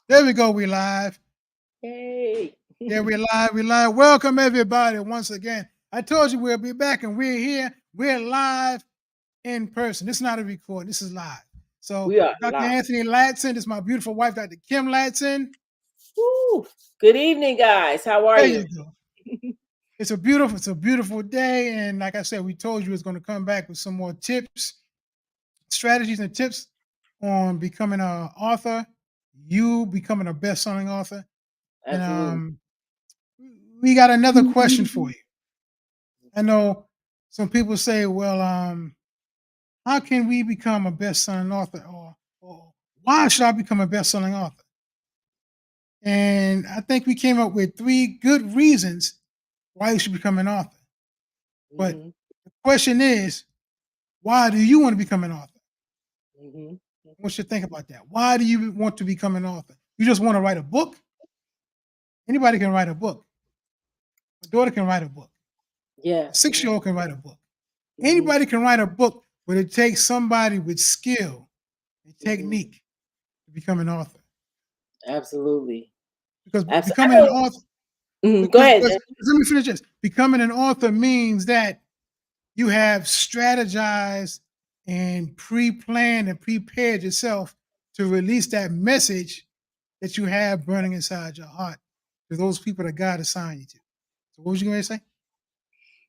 There we go. We live. Yay. Yeah, we live. We live. Welcome everybody once again. I told you we'll be back, and we're here. We're live in person. This is not a recording. This is live. So, We are Dr. live. Anthony Latson. This is my beautiful wife, Dr. Kim Latson. Woo. Good evening, guys. How are There you? you go. It's a beautiful day, and like I said, we told you it's going to come back with some more tips, strategies, and tips on becoming an author. You becoming a best-selling author, and Absolutely. we got another question for you. I know some people say, well, how can we become a best-selling author, or why should I become a best-selling author? And I think we came up with three good reasons why you should become an author. But hmm the question is, why do you want to become an author? hmm I want you to think about that. Why do you want to become an author? You just want to write a book? Anybody can write a book. My daughter can write a book. Yeah. A 6-year-old can write a book. hmm Anybody can write a book, but it takes somebody with skill and hmm technique to become an author. Absolutely. Because Absolutely. becoming an author, Go ahead. because let me finish this. Becoming an author means that you have strategized and pre-planned and prepared yourself to release that message that you have burning inside your heart to those people that God assigned you to. So what was you going to say?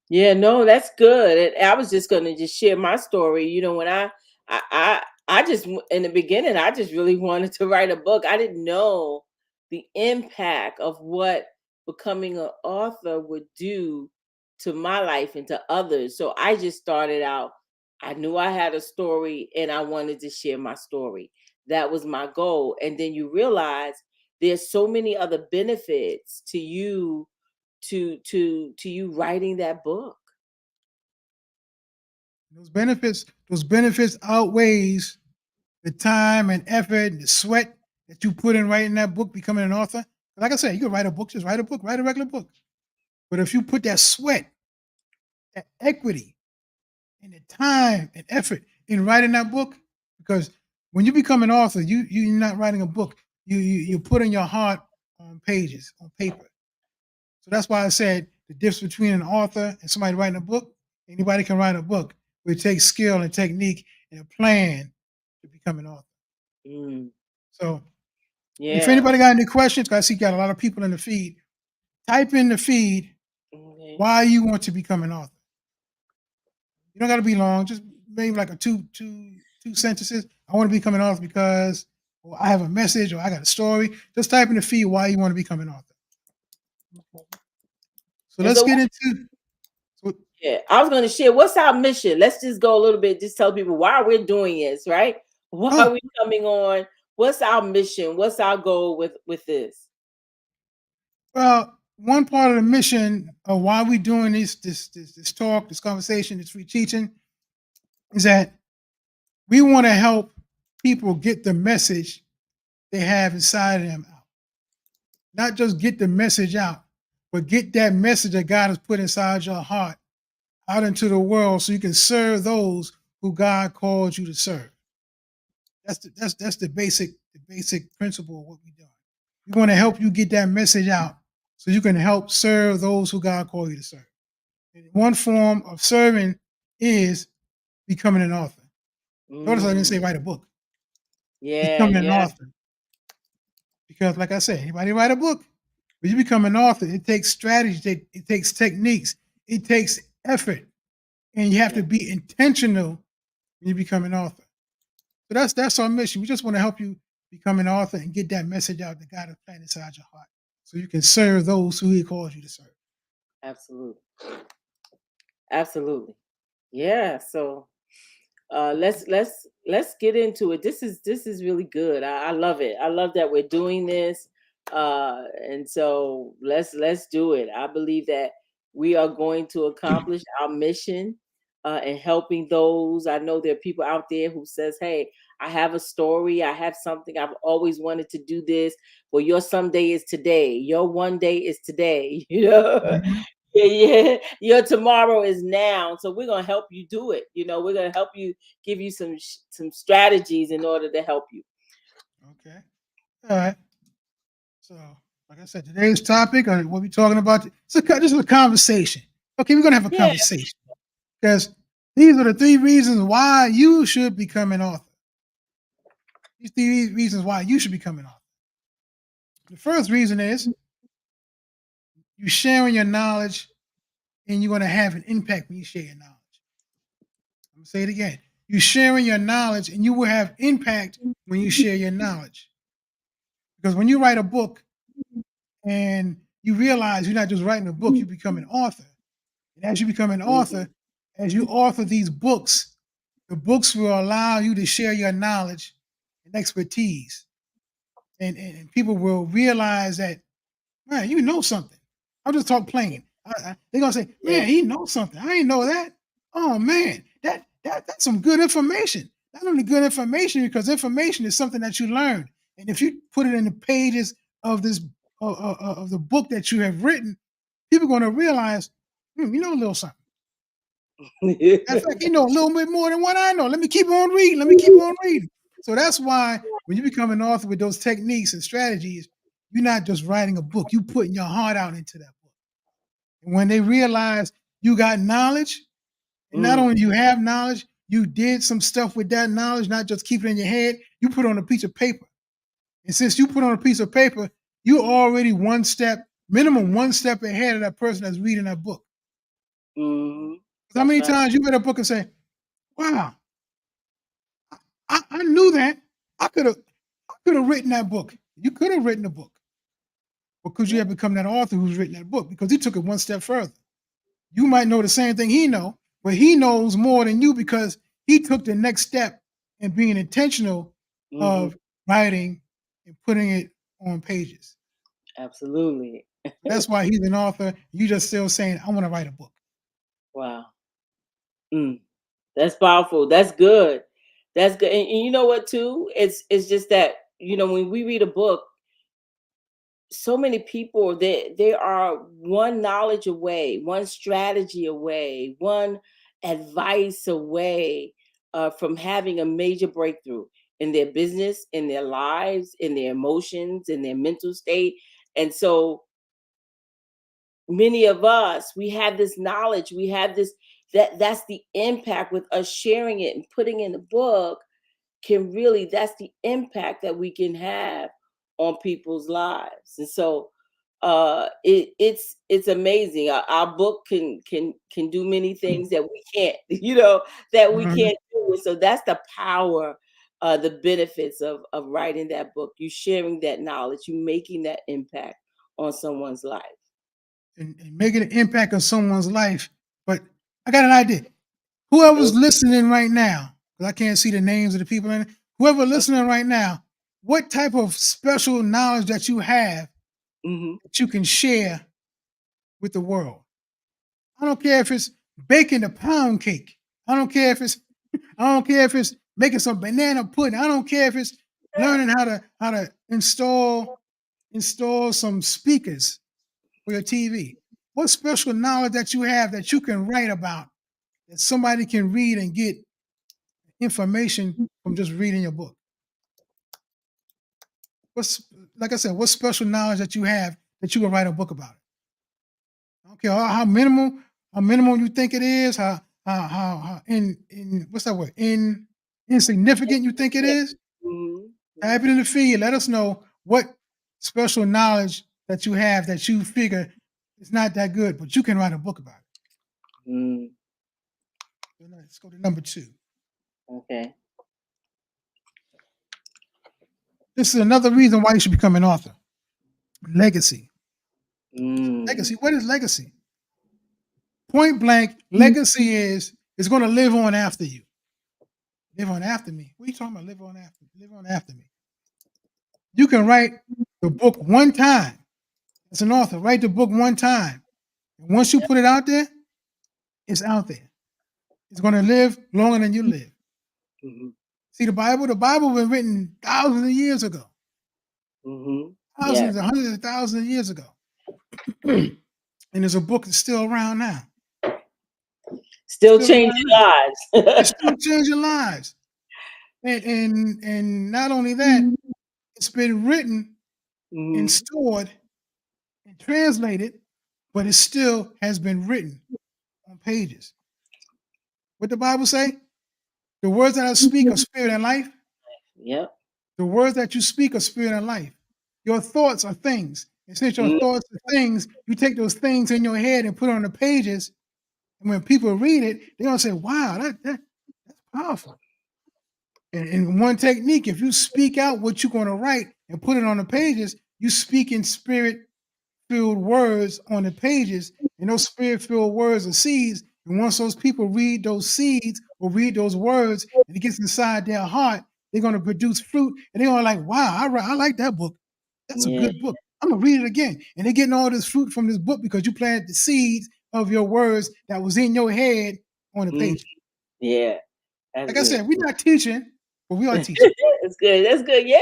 Yeah, no, that's good. And I was just gonna just share my story. When I, I, I just in the beginning, I just really wanted to write a book. I didn't know the impact of what becoming an author would do to my life and to others. So I just started out. I knew I had a story, and I wanted to share my story. That was my goal. And then you realize there's so many other benefits to you writing that book. Those benefits outweighs the time and effort and the sweat that you put in writing that book, becoming an author. Like I said, you can write a book, just write a book, write a regular book. But if you put that sweat, that equity, and the time and effort in writing that book, because when you become an author, you're not writing a book. You're putting your heart on pages, on paper. So that's why I said the difference between an author and somebody writing a book. Anybody can write a book, but it takes skill and technique and a plan to become an author. Mm, So if yeah. anybody got any questions, 'cause I see you got a lot of people in the feed, type in the feed Okay. why you want to become an author. You don't got to be long, just maybe like a two sentences. I want to become an author because or I have a message or I got a story. Just type in the feed why you want to become an author. So And let's so, get into so, yeah, I was going to share what's our mission. Let's just go a little bit, just tell people why we're doing this, right? Why are oh we coming on? What's our mission? What's our goal with this? well, one part of the mission of why we doing this talk, this conversation, this free teaching is that we want to help people get the message they have inside of them out. Not just get the message out, but get that message that God has put inside your heart out into the world so you can serve those who God called you to serve. That's the basic principle of what we're doing. We want to help you get that message out so you can help serve those who God called you to serve. And one form of serving is becoming an author. Notice I didn't say Mm, write a book. yeah, Becoming an yeah. author. Because like I said, anybody write a book. When you become an author, it takes strategy, it takes techniques, it takes effort, and you have Yeah. to be intentional when you become an author. So that's our mission. We just want to help you become an author and get that message out that God has planted inside your heart, so you can serve those who He calls you to serve. Absolutely. Absolutely. Yeah. So let's get into it. This is really good. I love it. I love that we're doing this. And so let's do it. I believe that we are going to accomplish our mission and helping those. I know there are people out there who says, hey, I have a story, I have something, I've always wanted to do this. Well, your someday is today, your one day is today. Mhm. Yeah, yeah. Your tomorrow is now. So we're gonna help you do it. We're gonna help you, give you some strategies in order to help you. Okay. All right. So, like I said, today's topic, or what we're talking about, this is a conversation. Okay, we're gonna have a Yeah. conversation because these are the 3 reasons why you should become an author. These 3 reasons why you should become an author. The first reason is you're sharing your knowledge, and you're gonna have an impact when you share your knowledge. I'm gonna say it again. You're sharing your knowledge, and you will have impact when you share your knowledge. Because when you write a book and you realize you're not just writing a book, you become an author. And as you become an author, as you author these books, the books will allow you to share your knowledge and expertise. And people will realize that, man, you know something. I'll just talk plain. They're gonna say, Yeah. man, he knows something. I didn't know that. Oh man, that's some good information. Not only good information, because information is something that you learn. And if you put it in the pages of this of the book that you have written, people are gonna realize, you know a little something. In fact, you know a little bit more than what I know. Let me keep on reading. Let me keep on reading. So that's why when you become an author with those techniques and strategies, you're not just writing a book. You putting your heart out into that book. And when they realize you got knowledge, and not only do you have knowledge, you did some stuff with that knowledge, not just keep it in your head. You put it on a piece of paper. And since you put on a piece of paper, you're already minimum one step ahead of that person that's reading that book. How many times you read a book and say, wow, I knew that. I could have written that book. You could have written the book. Because you have become that author who's written that book, because he took it one step further. You might know the same thing he know, but he knows more than you because he took the next step in being intentional of writing and putting it on pages. Absolutely. That's why he's an author. You just still saying, I want to write a book. Wow. That's powerful. That's good. That's good. And you know what too? It's just that, when we read a book, so many people, they are one knowledge away, one strategy away, one advice away from having a major breakthrough in their business, in their lives, in their emotions, in their mental state. And so many of us, we have this knowledge, we have this, that's the impact with us sharing it and putting in the book, that's the impact that we can have on people's lives. And so it's amazing. Our book can do many things that we can't, that we can't do. And so that's the power, the benefits of writing that book. You sharing that knowledge, you making that impact on someone's life. And making an impact on someone's life. But I got an idea. Whoever's listening right now, because I can't see the names of the people in it, whoever listening right now, what type of special knowledge that you have that you can share with the world? I don't care if it's baking a pound cake. I don't care if it's making some banana pudding. I don't care if it's learning how to install some speakers for your TV. What special knowledge that you have that you can write about, that somebody can read and get information from just reading your book? Like I said, what special knowledge that you have that you can write a book about it? I don't care how minimal you think it is, how in what's that word? Insignificant you think it is. Type it in the feed. Let us know what special knowledge that you have that you figure it's not that good, but you can write a book about it. Let's go to number 2. Okay. This is another reason why you should become an author. Legacy. Legacy. What is legacy? Point blank, legacy is going to live on after you. Live on after me. What are you talking about? Live on after me. You can write the book one time. As an author, write the book one time. And once you put it out there, it's out there. It's going to live longer than you live. See, the Bible was written thousands of years ago. Thousands, hundreds of thousands of years ago. And there's a book that's still around now. Still changing lives. It's still changing lives. And not only that, it's been written and Mhm. stored and translated, but it still has been written on pages. What the Bible say? The words that I speak are spirit and life. Yep. The words that you speak are spirit and life. Your thoughts are things. And since your Mm, thoughts are things, you take those things in your head and put it on the pages. And when people read it, they're gonna say, wow, that's powerful. And one technique, if you speak out what you're gonna write and put it on the pages, you speak in spirit filled words on the pages, and those spirit filled words are seeds. And once those people read those seeds or read those words and it gets inside their heart, they're going to produce fruit. And they're going to like, wow, I like that book. That's a yeah. good book. I'm going to read it again. And they're getting all this fruit from this book because you planted the seeds of your words that was in your head on the Mm, page. yeah. That's Like I good. said, we're not teaching, but we are teaching. That's good. That's good. Yeah.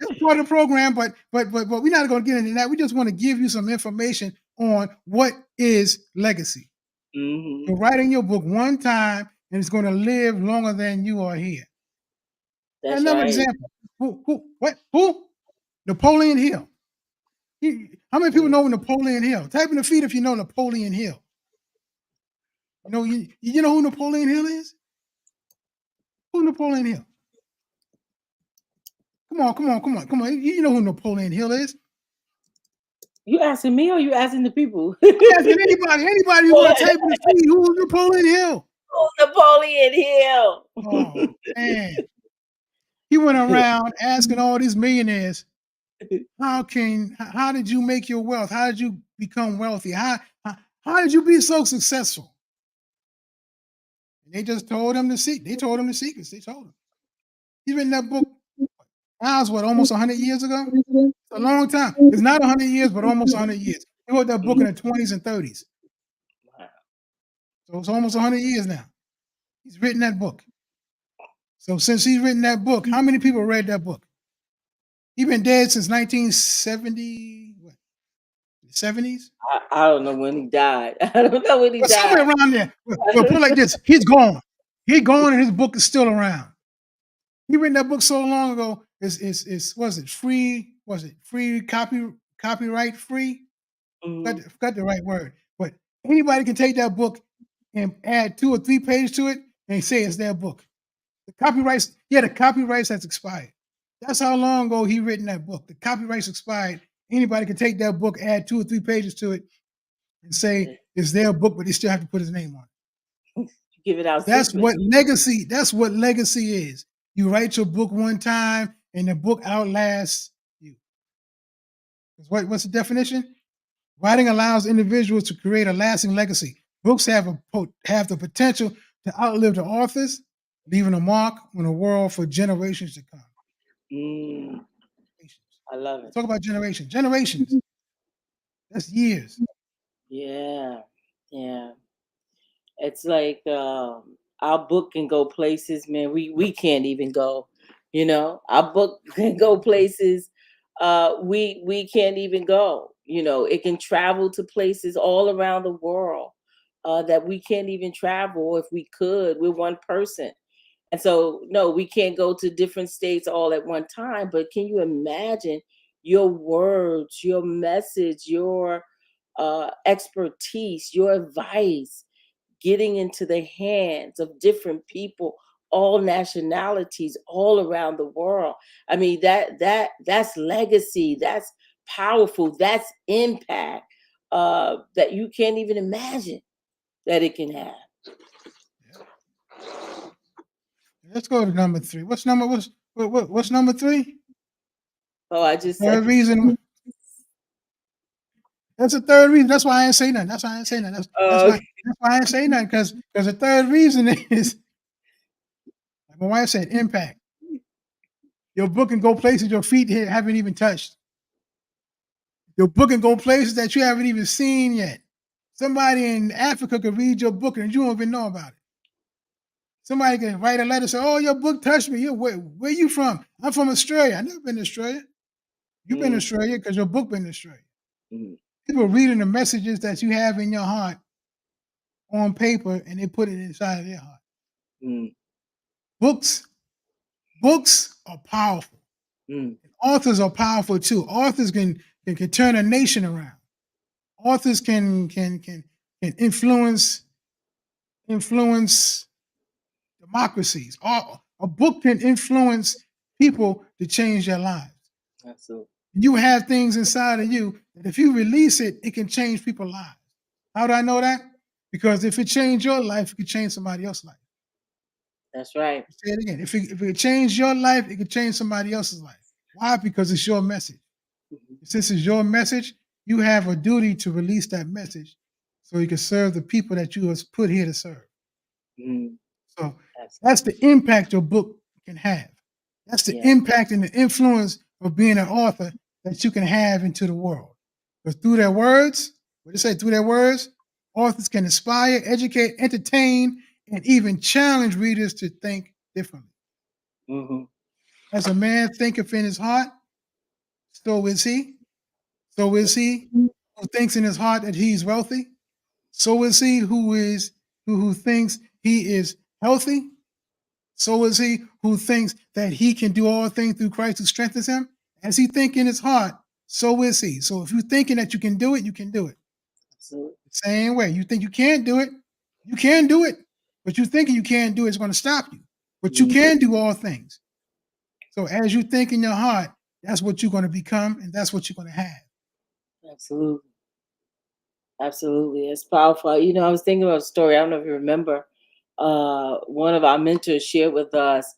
That's part of the program, but we're not going to get into that. We just want to give you some information on what is legacy. Mhm. You're writing your book one time, and it's going to live longer than you are here. That's Another right. example. Who? What? Who? Napoleon Hill. How many people Mm. know Napoleon Hill? Type in the feed if you know Napoleon Hill. You know who Napoleon Hill is? Who Napoleon Hill? Come on. You know who Napoleon Hill is. You asking me or you asking the people? I'm asking anybody who's going to type in the feed, who's Napoleon Hill? Oh, Napoleon Hill. Oh, man. He went around asking all these millionaires, how did you make your wealth? How did you become wealthy? How did you be so successful? And they just told him the secret. They told him the secrets. They told him. He's written that book. Now it's what, almost 100 years ago? It's a long time. It's not 100 years, but almost 100 years. He wrote that book in Mhm. the 20s and 30s. So it's almost 100 years now. He's written that book. So since he's written that book, how many people read that book? He's been dead since 1970, what, 70s? I don't know when he died. I don't know when he Well, died. somewhere around there. Well, put it like this: he's gone. He's gone, and his book is still around. He written that book so long ago. Is was it free? Was it free copyright free? Mhm. Forgot the right word. But anybody can take that book and add 2 or 3 pages to it and say it's their book. The copyrights has expired. That's how long ago he written that book. The copyrights expired. Anybody can take that book, add 2 or 3 pages to it, and say it's their book, but they still have to put his name on it. Give it out That's secretly. what legacy is. You write your book one time and the book outlasts you. What's the definition? Writing allows individuals to create a lasting legacy. Books have the potential to outlive the authors, leaving a mark on the world for generations to come. Mm, I love it. Talk about generations. Generations. That's years. Yeah. Yeah. It's like our book can go places, man. We can't even go. You know, our book can go places we can't even go. You know, it can travel to places all around the world that we can't even travel. If we could, we're one person. And so, no, we can't go to different states all at one time. But can you imagine your words, your message, your expertise, your advice getting into the hands of different people, all nationalities, all around the world? I mean, that's legacy. That's powerful. That's impact that you can't even imagine that it can have. Let's go to number 3. What's number 3? Oh, I just said. Third reason. That's the third reason. That's why I ain't say nothing. That's why I ain't say nothing. Uh, That's why I ain't say nothing because the third reason is, like my wife said, impact. Your book can go places your feet haven't even touched. Your book can go places that you haven't even seen yet. Somebody in Africa could read your book and you don't even know about it. Somebody can write a letter, say, "Oh, your book touched me. Where you from?" "I'm from Australia." "I never been to Australia." "You've been to mm, Australia because your book been to Australia." mm, People reading the messages that you have in your heart on paper and they put it inside of their heart. mm, Books, books are powerful. Mm. Authors are powerful too. Authors can turn a nation around. Authors can influence democracies. A book can influence people to change their lives. Absolutely. You have things inside of you that if you release it, it can change people's lives. How do I know that? Because if it changed your life, it could change somebody else's life. That's right. Say it again. If it changed your life, it could change somebody else's life. Why? Because it's your message. Mhm. Since it's your message, you have a duty to release that message so you can serve the people that you was put here to serve. Mm. So Absolutely. that's the impact your book can have. That's the Yeah. impact and the influence of being an author that you can have into the world. Because through their words, what they say, through their words, authors can inspire, educate, entertain, and even challenge readers to think differently. Hmm. As a man thinketh in his heart, so is he. So is he who thinks in his heart that he's wealthy. So is he who thinks he is healthy. So is he who thinks that he can do all things through Christ who strengthens him. As he think in his heart, so is he. So if you're thinking that you can do it, you can do it. Absolutely. Same way. You think you can't do it, you can do it. But you thinking you can't do it is going to stop you. But you Mm. can do all things. So as you think in your heart, that's what you're going to become, and that's what you're going to have. Absolutely. Absolutely. It's powerful. I was thinking about a story. I don't know if you remember. One of our mentors shared with us,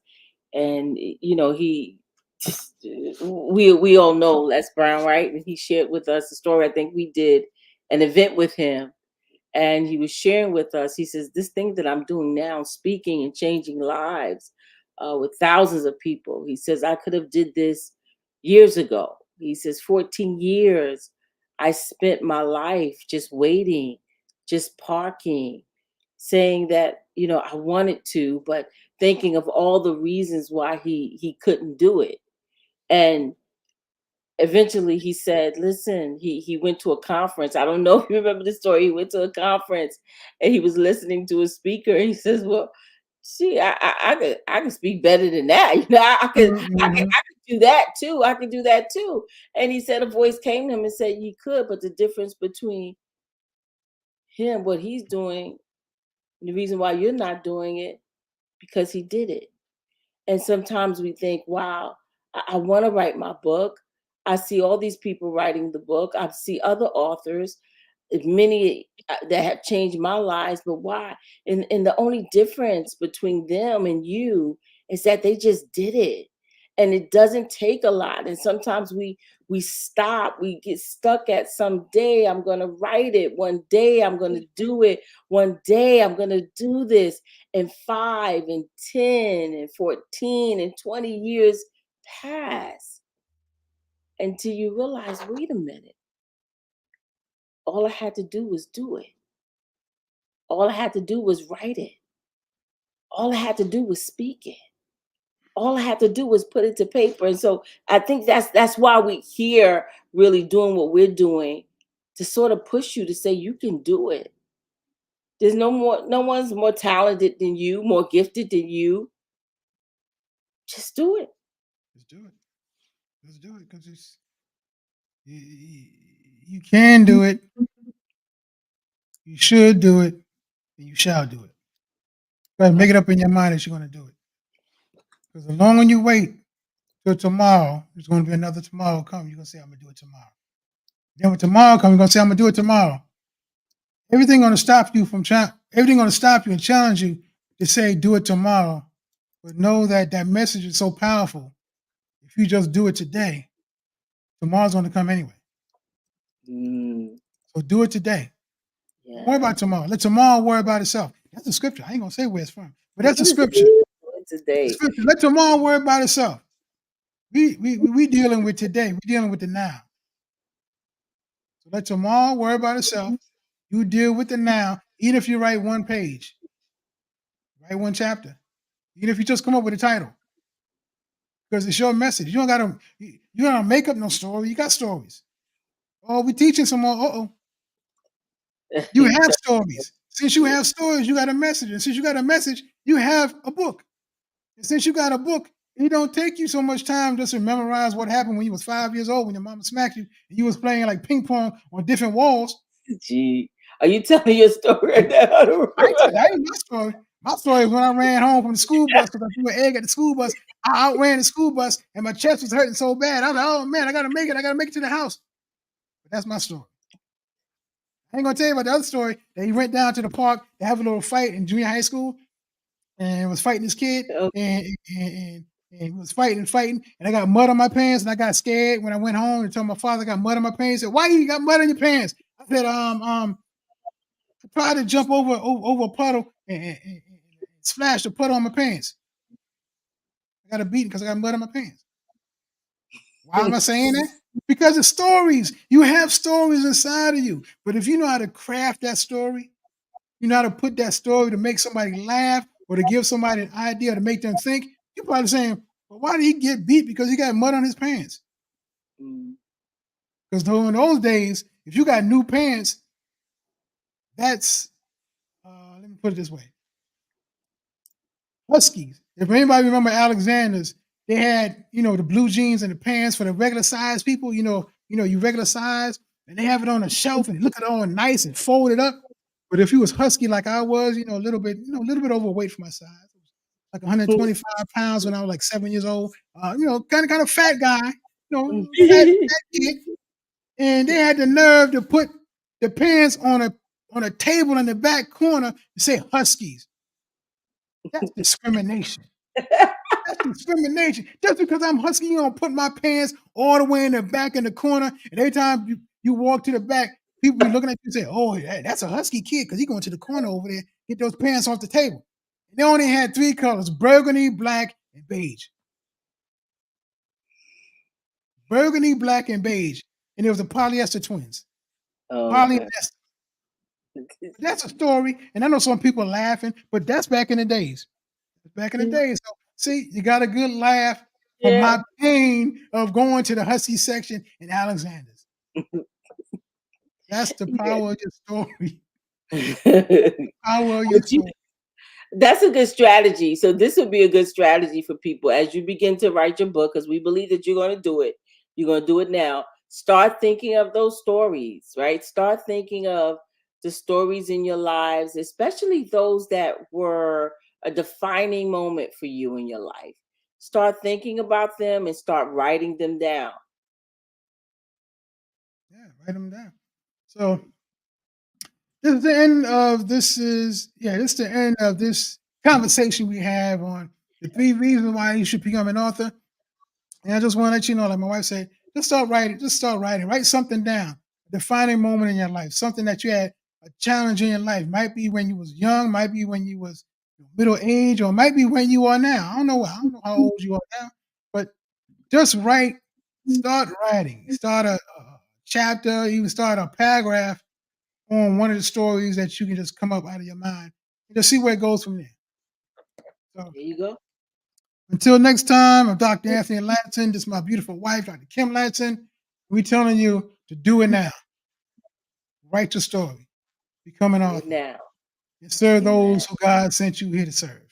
and he we all know Les Brown, right? And he shared with us a story. I think we did an event with him, and he was sharing with us. He says, this thing that I'm doing now, speaking and changing lives with thousands of people. He says, I could have did this years ago. He says, 14 years I spent my life just waiting, just parking, saying that I wanted to, but thinking of all the reasons why he couldn't do it. And eventually he said, listen, he went to a conference. I don't know if you remember the story. He went to a conference and he was listening to a speaker, and he says, well, see, I could speak better than that. Mhm. I could do that too. I could do that too. And he said a voice came to him and said, you could, but the difference between him, what he's doing, the reason why you're not doing it, because he did it. And sometimes we think, wow, I want to write my book. I see all these people writing the book. I see other authors, many that have changed my lives, but why? And the only difference between them and you is that they just did it. And it doesn't take a lot. And sometimes we stop, we get stuck at someday I'm gonna write it, one day I'm gonna do it, one day I'm gonna do this. And 5 and 10 and 14 and 20 years pass until you realize, wait a minute, all I had to do was do it. All I had to do was write it. All I had to do was speak it. All I had to do was put it to paper. And so I think that's why we here really doing what we're doing, to sort of push you to say you can do it. There's no one's more talented than you, more gifted than you. Just do it. Let's do it. Let's do it because you can do it. You should do it, and you shall do it. Go ahead, make it up in your mind that you're going to do it. Because the longer you wait till tomorrow, there's going to be another tomorrow come. You're going to say, I'm going to do it tomorrow. Then when tomorrow comes, you're going to say, I'm going to do it tomorrow. Everything going to stop you from trying. Everything going to stop you and challenge you to say, do it tomorrow. But know that that message is so powerful. If you just do it today, tomorrow's going to come anyway. Mm, So do it today. Don't worry yeah. about tomorrow. Let tomorrow worry about itself. That's the scripture. I ain't going to say where it's from, but that's the Do scripture. it The today. scripture. Let tomorrow worry about itself. We dealing with today. We dealing with the now. So let tomorrow worry about itself. You deal with the now. Even if you write one page, write one chapter. Even if you just come up with a title, because it's your message. You don't gotta you don't make up no story. You got stories. Oh, we teaching some more. Uh-oh. You have stories. Since you have stories, you got a message. And since you got a message, you have a book. And since you got a book, It don't take you so much time just to memorize what happened when you was 5 years old when your mama smacked you and you was playing like ping pong on different walls. Gee, are you telling your story right now? I ain't my story. My story is when I ran home from the school bus because I threw an egg at the school bus. I outran the school bus and my chest was hurting so bad. I was like, oh man, I gotta make it. I gotta make it to the house. But that's my story. I ain't gonna tell you about the other story that he went down to the park to have a little fight in junior high school and was fighting this kid Oh, and he was fighting, and I got mud on my pants and I got scared when I went home and told my father I got mud on my pants. He said, "Why you got mud on your pants?" I said, I tried to jump over a puddle and splash the puddle on my pants. I got a beating because I got mud on my pants. Why am I saying that? Because of stories. You have stories inside of you. But if you know how to craft that story, you know how to put that story to make somebody laugh or to give somebody an idea to make them think, you're probably saying, well, why did he get beat? Because he got mud on his pants. mm. Because in those days, if you got new pants, that's, let me put it this way. Huskies. If anybody remember Alexander's, they had, the blue jeans and the pants for the regular size people, you regular size, and they have it on a shelf and look at it all nice and folded up. But if you was husky like I was, a little bit overweight for my size, like 125 pounds when I was like 7 years old, kind of fat guy, fat kid, and they had the nerve to put the pants on a table in the back corner and say Huskies. That's discrimination. That's discrimination. Just because I'm husky, you don't put my pants all the way in the back in the corner, and every time you walk to the back, people be looking at you and say, "Oh, that's a husky kid because he going to the corner over there, get those pants off the table." And they only had 3 colors: burgundy, black, and beige. Burgundy, black, and beige. And it was the polyester twins. Okay. Polyester. That's a story. And I know some people are laughing, but that's back in the days. Back in the days. So see, you got a good laugh from Yeah. my pain of going to the Husky section in Alexander's. That's the power of your story. Power of your But you story. That's a good strategy. So this would be a good strategy for people as you begin to write your book, because we believe that you're going to do it. You're going to do it now. Start thinking of those stories, right? Start thinking of the stories in your lives, especially those that were a defining moment for you in your life. Start thinking about them and start writing them down. Yeah, write them down. So this is the end of this is the end of this conversation we have on the 3 reasons why you should become an author. And I just want to let you know, like my wife said, just start writing. Just start writing. Write something down. A defining moment in your life. Something that you had a challenge in your life. Might be when you was young. Might be when you was middle age, or might be when you are now. I don't know. I don't know how old you are now, but just write. Start writing. Start a chapter. Even start a paragraph on one of the stories that you can just come up out of your mind and just see where it goes from there. So There you go. until next time, I'm Dr. Anthony Latson. This is my beautiful wife, Dr. Kim Latson. We're telling you to do it now. Write your story. Become an Do it author. now. And serve Amen. those who God sent you here to serve.